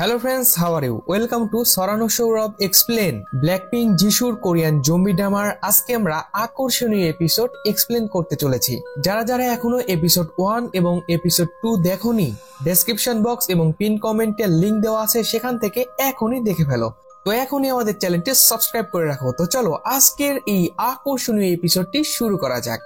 Hello friends, how are you? Welcome to Sorano Show of Explain. Blackpink যিশুর Korean zombie ড্রামার আজকে আমরা আকর্ষণীয় episode explain করতে চলেছি। যারা যারা এখনো এপিসোড 1 এবং এপিসোড 2 দেখোনি, ডেসক্রিপশন বক্স এবং পিন কমেন্টে লিংক দেওয়া আছে, সেখান থেকে এখনই দেখে ফেলো। তো এখনই আমাদের চ্যানেলটি সাবস্ক্রাইব করে রাখো। তো চলো আজকের এই আকর্ষণীয় এপিসোডটি শুরু করা যাক।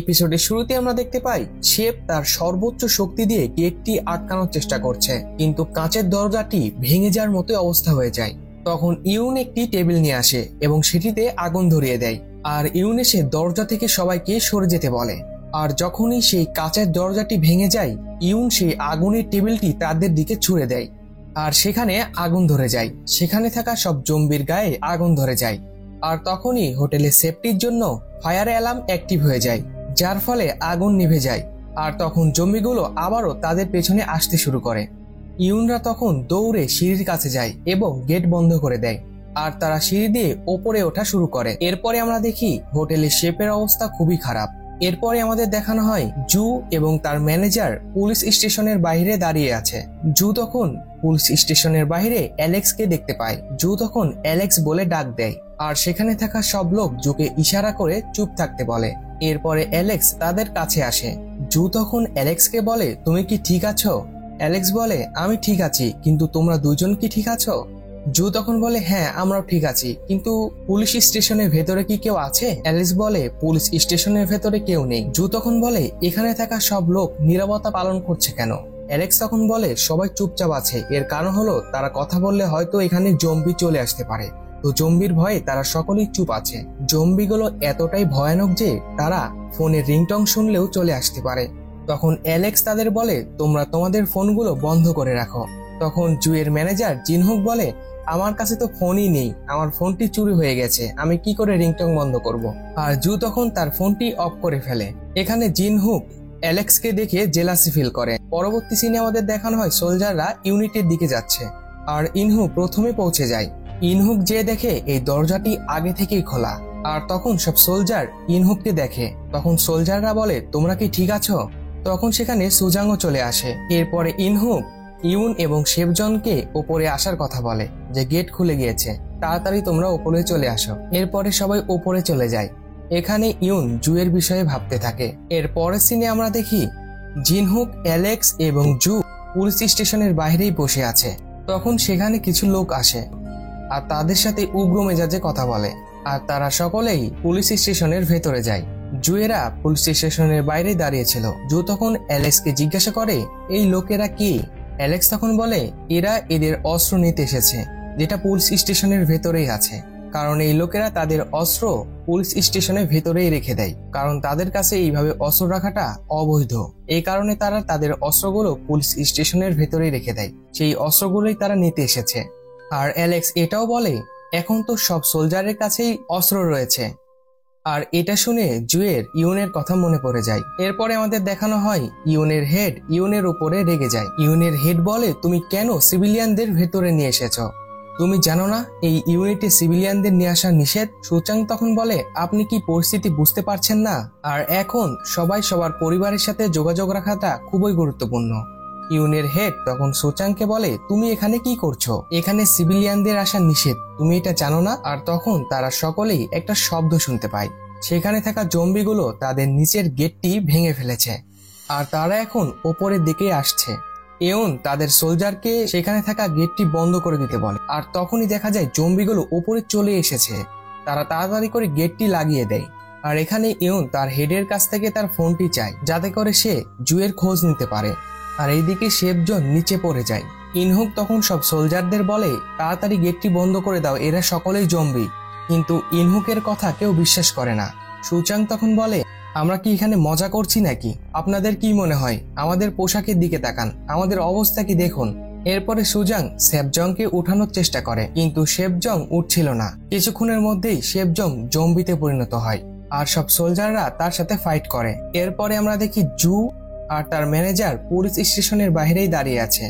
এপিসোডের শুরুতে আমরা দেখতে পাই শেপ তার সর্বোচ্চ শক্তি দিয়ে গেটটি আটকানোর চেষ্টা করছে, কিন্তু কাঁচের দরজাটি ভেঙে যাওয়ার মতো অবস্থা হয়ে যায়। তখন ইউন একটি টেবিল নিয়ে আসে এবং সেটিতে আগুন ধরিয়ে দেয়, আর ইউন এসে দরজা থেকে সবাইকে সরে যেতে বলে। আর যখনই সেই কাঁচের দরজাটি ভেঙে যায়, ইউন সেই আগুনের টেবিলটি তাদের দিকে ছুঁড়ে দেয়, আর সেখানে আগুন ধরে যায়। সেখানে থাকা সব জম্বির গায়ে আগুন ধরে যায়, আর তখনই হোটেলের সেফটির জন্য ফায়ার অ্যালার্ম অ্যাক্টিভ হয়ে যায়, যার ফলে আগুন নিভে যায়। আর তখন জম্বিগুলো আবারও তাদের পেছনে আসতে শুরু করে। ইউনরা তখন দৌড়ে সিঁড়ির কাছে যায় এবং গেট বন্ধ করে দেয়, আর তারা সিঁড়ি দিয়ে ওপরে ওঠা শুরু করে। এরপরে আমরা দেখি হোটেলের শেফের অবস্থা খুবই খারাপ। এরপরে আমাদের দেখানো হয় জু এবং তার ম্যানেজার পুলিশ স্টেশনের বাইরে দাঁড়িয়ে আছে। জু তখন পুলিশ স্টেশনের বাইরে অ্যালেক্সকে দেখতে পায়। জু তখন অ্যালেক্স বলে ডাক দেয়, আর সেখানে থাকা সব লোক জুকে ইশারা করে চুপ থাকতে বলে। এরপরে অ্যালেক্স তাদের কাছে আসে। জু তখন অ্যালেক্সকে বলে, তুমি কি ঠিক আছো? অ্যালেক্স বলে, আমি ঠিক আছি, কিন্তু তোমরা দুজন কি ঠিক আছো? জু তখন বলে, হ্যাঁ আমরাও ঠিক আছি, কিন্তু পুলিশ স্টেশনের ভেতরে কি কেউ আছে? অ্যালেক্স বলে, পুলিশ স্টেশনের ভেতরে কেউ নেই। জু তখন বলে, এখানে থাকা সব লোক নীরবতা পালন করছে কেন? অ্যালেক্স তখন বলে, সবাই চুপচাপ আছে, এর কারণ হলো তারা কথা বললে হয়তো এখানে জম্বি চলে আসতে পারে, তো জম্বির ভয়ে তারা সকলেই চুপ আছে। জম্বিগুলো এতটাই ভয়ানক যে তারা ফোনের রিংটং শুনলেও চলে আসতে পারে। তখন অ্যালেক্স তাদের বলে, তোমরা তোমাদের ফোনগুলো বন্ধ করে রাখো। তখন জুয়ের ম্যানেজার জিনহুক বলে, আমার কাছে তো ফোনই নেই, আমার ফোনটি চুরি হয়ে গেছে, আমি কি করে রিংটং বন্ধ করব? আর জু তখন তার ফোনটি অফ করে ফেলে। এখানে জিনহুক অ্যালেক্সকে দেখে জেলাসি ফিল করে। পরবর্তী সিনে আমাদের দেখানো হয় সোলজাররা ইউনিটের দিকে যাচ্ছে, আর ইনহু প্রথমে পৌঁছে যায়। ইনহুক যে দেখে এই দরজাটি আগে থেকেই খোলা, আর তখন সব সোলজার ইনহুককে দেখে। তখন সোলজাররা বলে, তোমরা কি ঠিক আছো? তখন সেখানে সুজাংও চলে আসে। এরপরে ইনহুক ইউন এবং শেফজনকে ওপরে আসার কথা বলে, যে গেট খুলে গিয়েছে, তাড়াতাড়ি তোমরা ওপরে চলে আসো। এরপরে সবাই ওপরে চলে যায়। এখানে ইউন জুয়ের বিষয়ে ভাবতে থাকে। এর পরের সিনে আমরা দেখি জিনহুক, অ্যালেক্স এবং জু পুলিশ স্টেশনের বাইরেই বসে আছে। তখন সেখানে কিছু লোক আসে, আর তাদের সাথে উগ্র মেজাজে কথা বলে, আর তারা সকলেই পুলিশ স্টেশনের ভেতরে যায়। জুয়েরা পুলিশ স্টেশনের বাইরে দাঁড়িয়েছিল। জু তখন অ্যালেক্সকে জিজ্ঞাসা করে, এই লোকেরা কি? অ্যালেক্স তখন বলে, এরা এদের অস্ত্র নিতে এসেছে, যেটা পুলিশ স্টেশনের ভেতরেই আছে, কারণ এই লোকেরা তাদের অস্ত্র পুলিশ স্টেশনের ভেতরেই রেখে দেয়, কারণ তাদের কাছে এইভাবে অস্ত্র রাখাটা অবৈধ। এই কারণে তারা তাদের অস্ত্রগুলো পুলিশ স্টেশনের ভেতরেই রেখে দেয়, সেই অস্ত্রগুলোই তারা নিতে এসেছে। আর অ্যালেক্স এটাও বলে, এখন তো সব সোলজারের কাছেই অস্ত্র রয়েছে। আর এটা শুনে জুয়ের ইউনের কথা মনে পড়ে যায়। এরপরে আমাদের দেখানো হয় ইউনের হেড ইউনের উপরে রেগে যায়। ইউনের হেড বলে, তুমি কেন সিভিলিয়ানদের ভেতরে নিয়ে এসেছো? তুমি জানো না এই ইউনিটে সিভিলিয়ানদের নিয়ে আসা নিষেধ? সুচাং তখন বলে, আপনি কি পরিস্থিতি বুঝতে পারছেন না? আর এখন সবাই সবার পরিবারের সাথে যোগাযোগ রাখাটা খুবই গুরুত্বপূর্ণ। ইউনের হেড তখন সুচাংকে বলে, তুমি এখানে কি করছো? এখানে সিভিলিয়ানদের আসা নিষেধ, তুমি এটা জানো না? আর তখন তারা সকলেই একটা শব্দ শুনতে পায়। সেখানে থাকা জম্বিগুলো তাদের নিচের গেটটি ভেঙে ফেলেছে, আর তারা এখন ওপরের দিকে আসছে। এউন তাদের সোলজারকে সেখানে থাকা গেটটি বন্ধ করে দিতে বলে, আর তখনই দেখা যায় জম্বিগুলো ওপরে চলে এসেছে। তারা তাড়াতাড়ি করে গেটটি লাগিয়ে দেয়। আর এখানে এউন তার হেডের কাছ থেকে তার ফোনটি চায়, যাতে করে সে জুয়ের খোঁজ নিতে পারে। আর এইদিকে শেফজন নিচে পড়ে যায়। ইনহুক তখন সব সোলজারদের বলে, তাড়াতাড়ি গেটটি বন্ধ করে দাও, এরা সকলেই জম্বি। কিন্তু ইনহুকের কথা কেউ বিশ্বাস করে না। সুচাং তখন বলে, আমরা কি এখানে মজা করছি নাকি? আপনাদের কি মনে হয়? আমাদের পোশাকের দিকে তাকান, আমাদের অবস্থা কি দেখুন। এরপরে সুজাং শেফজংকে উঠানোর চেষ্টা করে, কিন্তু শেফজং উঠছিল না। কিছুক্ষণের মধ্যেই শেফজং জম্বিতে পরিণত হয়, আর সব সোলজাররা তার সাথে ফাইট করে। এরপরে আমরা দেখি জু আর তার ম্যানেজার পুলিশ স্টেশনের বাইরেই দাঁড়িয়ে আছে।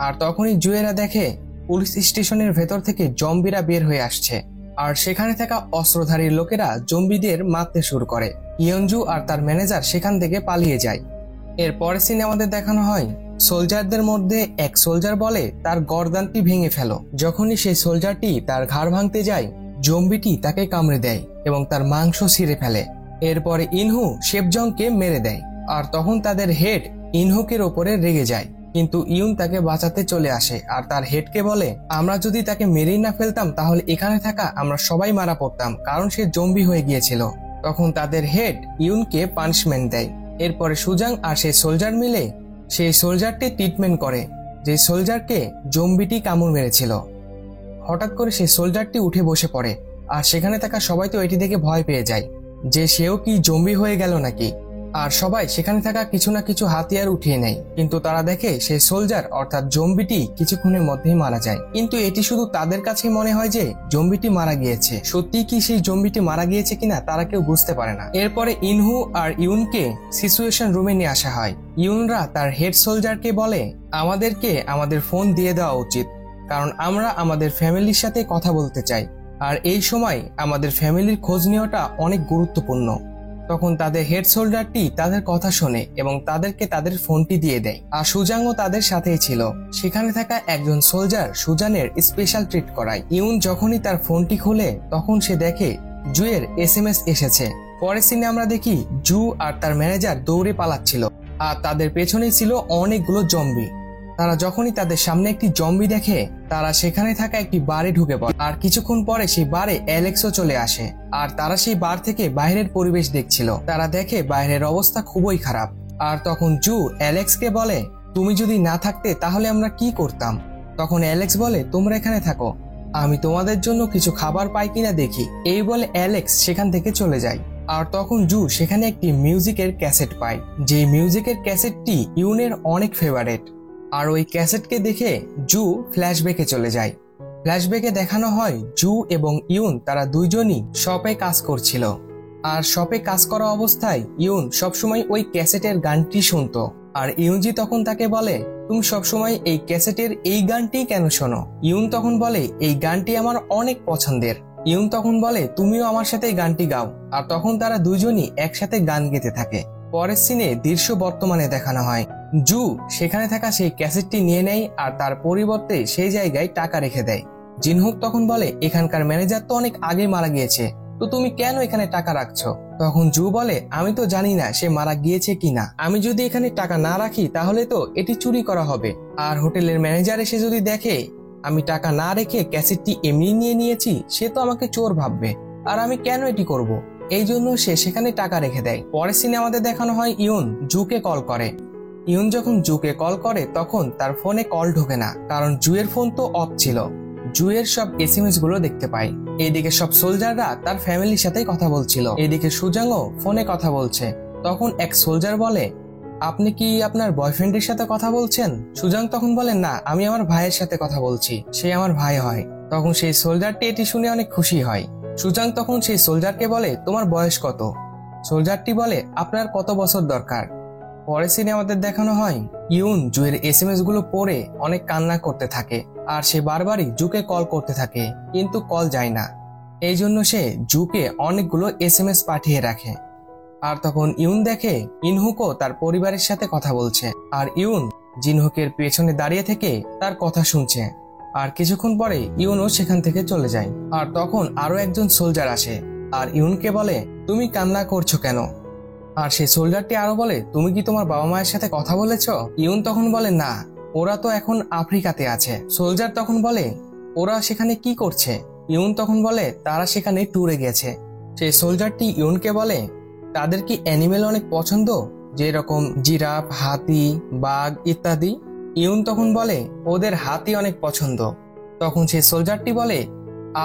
আর তখনই জুয়েরা দেখে পুলিশ স্টেশনের ভেতর থেকে জম্বিরা বের হয়ে আসছে, আর সেখানে থাকা অস্ত্রধারী লোকেরা জম্বিদের মারতে শুরু করে। ইয়নজু আর তার ম্যানেজার সেখান থেকে পালিয়ে যায়। এর পরের সিনে আমাদের দেখানো হয় সোলজারদের মধ্যে এক সোলজার বলে তার গর্দানটি ভেঙে ফেলো। যখনই সেই সোলজারটি তার ঘাড় ভাঙতে যায়, জম্বিটি তাকে কামড়ে দেয় এবং তার মাংস ছিঁড়ে ফেলে। এরপরে ইনহু শেপজংকে মেরে দেয়, আর তখন তাদের হেড ইনহুকের ওপরে রেগে যায়। কিন্তু ইউন তাকে বাঁচাতে চলে আসে আর তার হেডকে বলে আমরা যদি তাকে মেরেই না ফেলতাম তাহলে এখানে থাকা আমরা সবাই মারা পড়তাম, কারণ সে জম্বি হয়ে গিয়েছিল। তখন তাদের হেড ইউনকে পানিশমেন্ট দেয়। এরপরে সুজাং আর সেই সোলজার মিলে সেই সোলজারটি ট্রিটমেন্ট করে যে সোলজারকে জম্বিটি কামড় মেরেছিল। হঠাৎ করে সেই সোলজারটি উঠে বসে পড়ে, আর সেখানে থাকা সবাই তো এটি দেখে ভয় পেয়ে যায় যে সেও কি জম্বি হয়ে গেল নাকি। আর সবাই সেখানে থাকা কিছু না কিছু হাতিয়ার উঠিয়ে নেয়, কিন্তু তারা দেখে সেই সোলজার অর্থাৎ জম্বিটি কিছুক্ষণের মধ্যেই মারা যায়। কিন্তু এটি শুধু তাদের কাছেই মনে হয় যে জম্বিটি মারা গিয়েছে, সত্যি কি সেই জম্বিটি মারা গিয়েছে কিনা তারা কেউ বুঝতে পারে না। এরপরে ইনহু আর ইউনকে সিচুয়েশন রুমে নিয়ে আসা হয়। ইউনরা তার হেড সোলজারকে বলে আমাদেরকে আমাদের ফোন দিয়ে দেওয়া উচিত, কারণ আমরা আমাদের ফ্যামিলির সাথে কথা বলতে চাই, আর এই সময় আমাদের ফ্যামিলির খোঁজ নেওয়াটা অনেক গুরুত্বপূর্ণ। তখন তাদের হেড সোলজারটি তাদের কথা শোনে এবং তাদেরকে তাদের ফোনটি দিয়ে দেয়। আর সুজাংও তাদের সাথেই ছিল। সেখানে থাকা একজন সোলজার সুজানের স্পেশাল ট্রিট করায়। ইউন যখনই তার ফোনটি খোলে তখন সে দেখে জুয়ের এসএমএস এসেছে। পরের সিনে আমরা দেখি জু আর তার ম্যানেজার দৌড়ে পালাচ্ছিল, আর তাদের পেছনেই ছিল অনেকগুলো জম্বি। তারা যখনই তাদের সামনে একটি জম্বি দেখে তারা সেখানে থাকা একটি বারে ঢুকে পড়ে, আর কিছুক্ষণ পরে সেই বারে অ্যালেক্সও চলে আসে। আর তারা সেই বার থেকে বাইরের পরিবেশ দেখছিল। তারা দেখে বাইরের অবস্থা খুবই খারাপ। আর তখন জু অ্যালেক্সকে বলে তুমি যদি না থাকতে তাহলে আমরা কি করতাম। তখন অ্যালেক্স বলে তোমরা এখানে থাকো, আমি তোমাদের জন্য কিছু খাবার পাই কিনা দেখি। এই বলে অ্যালেক্স সেখান থেকে চলে যায়। আর তখন জু সেখানে একটি মিউজিকের ক্যাসেট পায়, যে মিউজিকের ক্যাসেটটি ইউনের অনেক ফেভারিট। আর ওই ক্যাসেটকে দেখে জু ফ্ল্যাশব্যাকে চলে যায়। ফ্ল্যাশব্যাকে দেখানো হয় জু এবং ইউন তারা দুইজনই শপে কাজ করছিল। আর শপে কাজ করা অবস্থায় ইউন সবসময় ওই ক্যাসেটের গানটি শুনতো। আর ইউনজি তখন তাকে বলে তুমি সবসময় এই ক্যাসেটের এই গানটি কেন শোনো। ইউন তখন বলে এই গানটি আমার অনেক পছন্দের। ইউন তখন বলে তুমিও আমার সাথে এই গানটি গাও। আর তখন তারা দুইজনই একসাথে গান গেতে থাকে। পরের সিনে দৃশ্য বর্তমানে দেখানো হয়। জু সেখানে থাকা সেই ক্যাসেটটি নিয়ে নেয় আর তার পরিবর্তে সেই জায়গায় টাকা রেখে দেয়। জিনহুক তখন বলে এখানকার ম্যানেজার তো অনেক আগে মারা গিয়েছে, তো তুমি কেন এখানে টাকা রাখছো। তখন জু বলে আমি তো জানি না সে মারা গিয়েছে কিনা, আমি যদি এখানে টাকা না রাখি তাহলে তো এটি চুরি করা হবে। আর হোটেলের ম্যানেজার এসে যদি দেখে আমি টাকা না রেখে ক্যাসেটটি এমনি নিয়ে নিয়েছি, সে তো আমাকে চোর ভাববে, আর আমি কেন এটি করব। এই জন্য সে সেখানে টাকা রেখে দেয়। পরের সিনে আমাদের দেখানো হয় ইউন জুকে কল করে। ইউন যখন জুকে কল করে তখন তার ফোনে কল ঢোকে না, কারণ জুয়ের ফোন তো অফ ছিল। জুয়ের সব এসএমএস গুলো দেখতে পায়। এদিকে সব সোলজাররা তার ফ্যামিলির সাথে কথা বলছিল। এদিকে সুজাংও ফোনে কথা বলছে। তখন এক সোলজার বলে আপনি কি আপনার বয়ফ্রেন্ডের সাথে কথা বলছেন। সুজাং তখন বলে না, আমি আমার ভাইয়ের সাথে কথা বলছি, সে আমার ভাই হয়। তখন সেই সোলজারটি এটি শুনে অনেক খুশি হয়। সুজাং তখন সেই সোলজারকে বলে তোমার বয়স কত। সোলজারটি বলে আপনার কত বছর দরকার। পরের সিনে আমাদের দেখানো হয় ইউন জুয়ের এসএমএস গুলো পড়ে অনেক কান্না করতে থাকে, আর সে বারবারই জুকে কল করতে থাকে, কিন্তু কল যায় না। এই জন্য সে জুকে অনেকগুলো এসএমএস পাঠিয়ে রাখে। আর তখন ইউন দেখে ইনহুকও তার পরিবারের সাথে কথা বলছে, আর ইউন জিনহুকের পেছনে দাঁড়িয়ে থেকে তার কথা শুনছে। আর কিছুক্ষণ পরে ইউনও সেখান থেকে চলে যায়। আর তখন আরো একজন সোলজার আসে আর ইউনকে বলে তুমি কান্না করছো কেন। আর সেই সোলজারটি আরো বলে তুমি কি তোমার বাবা মায়ের সাথে কথা বলেছো। ইউন তখন বলে না, ওরা তো এখন আফ্রিকাতে আছে। সোলজার তখন বলে ওরা সেখানে কি করছে। ইউন তখন বলে তারা সেখানে ট্যুরে গেছে। সেই সোলজারটি ইউনকে বলে তাদের কি অ্যানিমেল অনেক পছন্দ, যেরকম জিরাফ, হাতি, বাঘ ইত্যাদি। ইউন তখন বলে ওদের হাতি অনেক পছন্দ। তখন সেই সোলজারটি বলে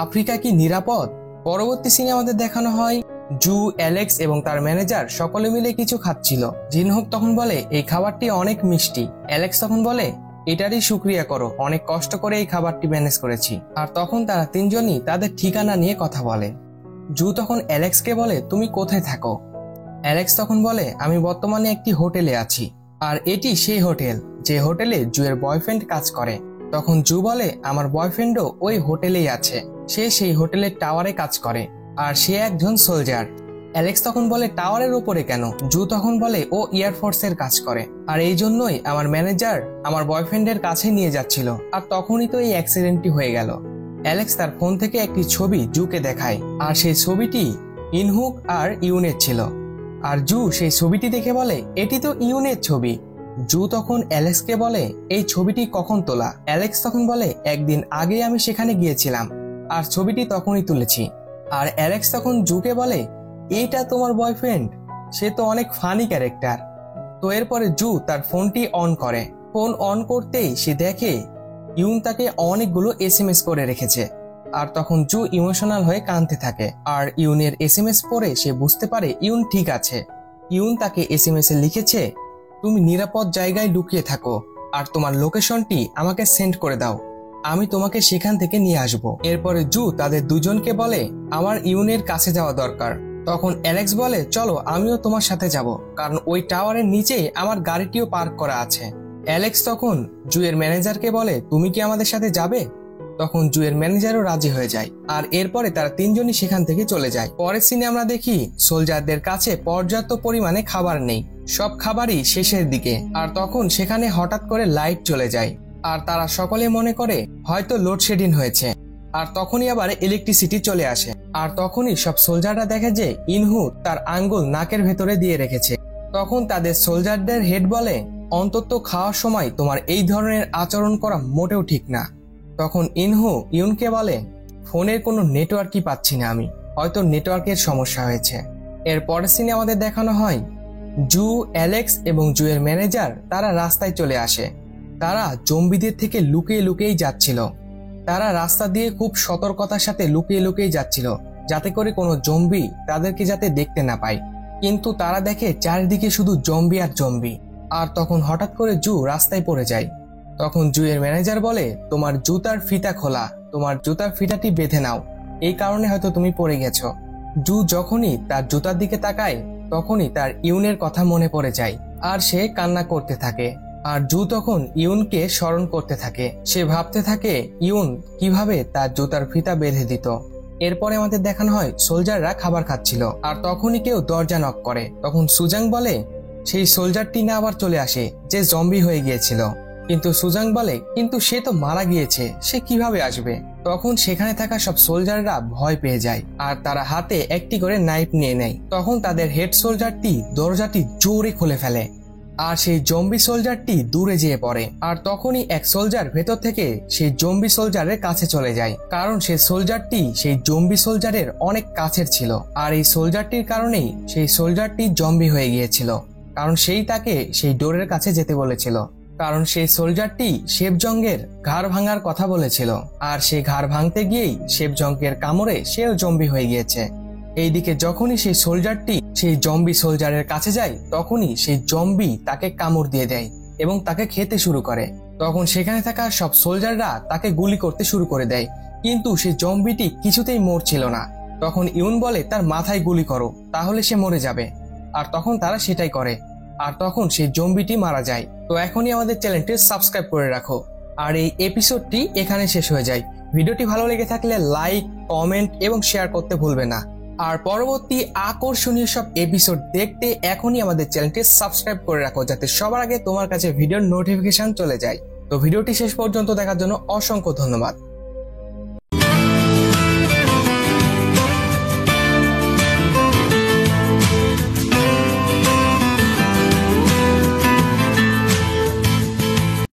আফ্রিকা কি নিরাপদ। পরবর্তী সিনে আমাদের দেখানো হয় জু, অ্যালেক্স এবং তার ম্যানেজার সকলে মিলে কিছু খাচ্ছিল। জিনহুক তখন বলে এই খাবারটি অনেক মিষ্টি। অ্যালেক্স তখন বলে এটারই শুকরিয়া করো, অনেক কষ্ট করে এই খাবারটি ম্যানেজ করেছি। আর তখন তারা তিনজনই তাদের ঠিকানা নিয়ে কথা বলে। জু তখন অ্যালেক্সকে বলে তুমি কোথায় থাকো। অ্যালেক্স তখন বলে আমি বর্তমানে একটি হোটেলে আছি, আর এটি সেই হোটেল যে হোটেলে জুয়ের বয়ফ্রেন্ড কাজ করে। তখন জু বলে আমার বয়ফ্রেন্ডও ওই হোটেলেই আছে, সে সেই হোটেলের টাওয়ারে কাজ করে আর সে একজন সোলজার। অ্যালেক্স তখন বলে টাওয়ারের উপরে কেন? জু তখন বলে ও এয়ারফোর্সের কাজ করে আর এই জন্যই আমার ম্যানেজার আমার বয়ফ্রেন্ডের কাছে নিয়ে যাচ্ছিল, আর তখনই তো এই অ্যাক্সিডেন্টটি হয়ে গেল। অ্যালেক্স তার ফোন থেকে একটি ছবি জুকে দেখায় আর সেই ছবিটি ইনহুক আর ইউনের ছিল। আর জু সেই ছবিটি দেখে বলে এটি তো ইউনের ছবি। জু তখন অ্যালেক্সকে বলে এই ছবিটি কখন তোলা? অ্যালেক্স তখন বলে একদিন আগে আমি সেখানে গিয়েছিলাম আর ছবিটি তখনই তুলেছি। আর অ্যালেক্স তখন জুকে বলে এইটা তোমার বয়ফ্রেন্ড, সে তো অনেক ফানি ক্যারেক্টার। তো এরপরে জু তার ফোনটি অন করে। ফোন অন করতেই সে দেখে ইউন তাকে অনেকগুলো এসএমএস করে রেখেছে। আর তখন জু ইমোশনাল হয়ে কাঁদতে থাকে আর ইউনের এসএমএস পড়ে সে বুঝতে পারে ইউন ঠিক আছে। ইউন তাকে এসএমএস এ লিখেছে তুমি নিরাপদ জায়গায় লুকিয়ে থাকো আর তোমার লোকেশনটি আমাকে সেন্ড করে দাও, আমি তোমাকে সেখান থেকে নিয়ে আসব। এরপরে জু তাদের দুজনকে বলে আমার ইউনের কাছে যাওয়া দরকার। তখন অ্যালেক্স বলে চলো আমিও তোমার সাথে যাব, কারণ ওই টাওয়ারের নিচেই আমার গাড়িটিও পার্ক করা আছে। অ্যালেক্স তখন জুয়ের ম্যানেজারকে বলে তুমি কি আমাদের সাথে যাবে? তখন জুয়ের ম্যানেজারও রাজি হয়ে যায় আর এরপরে তারা তিনজনই সেখান থেকে চলে যায়। পরের সিনে আমরা দেখি সোলজারদের কাছে পর্যাপ্ত পরিমাণে খাবার নেই, সব খাবারই শেষের দিকে। আর তখন সেখানে হঠাৎ করে লাইট চলে যায় আর তারা সকলে মনে করে হয়তো লোডশেডিং হয়েছে। আর তখনই আবার ইলেকট্রিসিটি চলে আসে আর তখনই সব সোলজাররা দেখে যে ইনহু তার আঙ্গুল নাকের ভেতরে দিয়ে রেখেছে। তখন তাদের সোলজারদের হেড বলে অন্তত খাওয়ার সময় তোমার এই ধরনের আচরণ করা মোটেও ঠিক না। তখন ইনহু ইউনকে বলে ফোনের কোনো নেটওয়ার্কই পাচ্ছি না আমি, হয়তো নেটওয়ার্কের সমস্যা হয়েছে। এর পরের সিনে আমাদের দেখানো হয় জু, অ্যালেক্স এবং জুয়ের ম্যানেজার তারা রাস্তায় চলে আসে। তারা জম্বিদের থেকে লুকিয়ে লুকিয়েই যাচ্ছিল। তারা রাস্তা দিয়ে খুব সতর্কতার সাথে লুকিয়ে লুকিয়ে যাচ্ছিল যাতে করে কোনো জম্বি তাদেরকে যাতে দেখতে না পায়। কিন্তু তারা দেখে চারিদিকে শুধু জম্বি আর জম্বি। আর তখন হঠাৎ করে জু রাস্তায় পড়ে যায়। তখন জুয়ের ম্যানেজার বলে তোমার জুতার ফিতা খোলা, তোমার জুতার ফিতাটি বেঁধে নাও, এই কারণে হয়তো তুমি পড়ে গেছো। জু যখনই তার জুতার দিকে তাকায় তখনই তার ইউনের কথা মনে পড়ে যায় আর সে কান্না করতে থাকে। আর জু তখন ইউনকে স্মরণ করতে থাকে, সে ভাবতে থাকে ইউন কিভাবে তার জুতার ফিতা বেঁধে দিত। এরপরে আমাদের দেখানো হয় সোলজাররা খাবার খাচ্ছিল আর তখনই কেউ দরজা নক করে। তখন সুজাং বলে সেই সোলজারটি না আবার চলে আসে যে জম্বি হয়ে গিয়েছিল। কিন্তু সুজাং বলে কিন্তু সে তো মারা গিয়েছে, সে কিভাবে আসবে? তখন সেখানে থাকা সব সোলজাররা ভয় পেয়ে যায় আর তারা হাতে একটি করে নাইফ নিয়ে নেয়। তখন তাদের হেড সোলজারটি দরজাটি জোরে খুলে ফেলে আর সেই জম্বি সোলজারটি দূরে যেয়ে পড়ে। আর তখনই এক সোলজার ভেতর থেকে সেই জম্বি সোলজারের কাছে চলে যায়, কারণ সেই সোলজারটি সেই জম্বি সোলজারের অনেক কাছের ছিল। আর এই সোলজারটির কারণেই সেই সোলজারটি জম্বি হয়ে গিয়েছিল, কারণ সেই তাকে সেই ডোরের কাছে যেতে বলেছিল। কারণ সেই সোলজারটি শেফজংয়ের ঘাড় ভাঙার কথা বলেছিল আর সে ঘাড় ভাঙতে গিয়েই শেফজংয়ের কামড়ে সেও জম্বি হয়ে গিয়েছে। এইদিকে যখনই সেই সোলজারটি সেই জম্বি সোলজারের কাছে যায় তখনই সেই জম্বি তাকে কামড় দিয়ে দেয় এবং তাকে খেতে শুরু করে। তখন সেখানে থাকা সব সোলজাররা তাকে গুলি করতে শুরু করে দেয়, কিন্তু সেই জম্বিটি কিছুতেই মরছিল না। তখন ইউন বলে তার মাথায় গুলি করো, তাহলে সে মরে যাবে। আর তখন তারা সেটাই করে আর তখন সেই জম্বিটি মারা যায়। তো এখনই আমাদের চ্যানেলটি সাবস্ক্রাইব করে রাখো। আর এই এপিসোডটি এখানে শেষ হয়ে যায়। ভিডিওটি ভালো লেগে থাকলে লাইক, কমেন্ট এবং শেয়ার করতে ভুলবে না। আর পরবর্তী আকর্ষণীয় সব এপিসোড দেখতে এখনই আমাদের চ্যানেলটি সাবস্ক্রাইব করে রাখো, যাতে সবার আগে তোমার কাছে ভিডিওর নোটিফিকেশন চলে যায়। তো ভিডিওটি শেষ পর্যন্ত দেখার জন্য অসংখ্য ধন্যবাদ।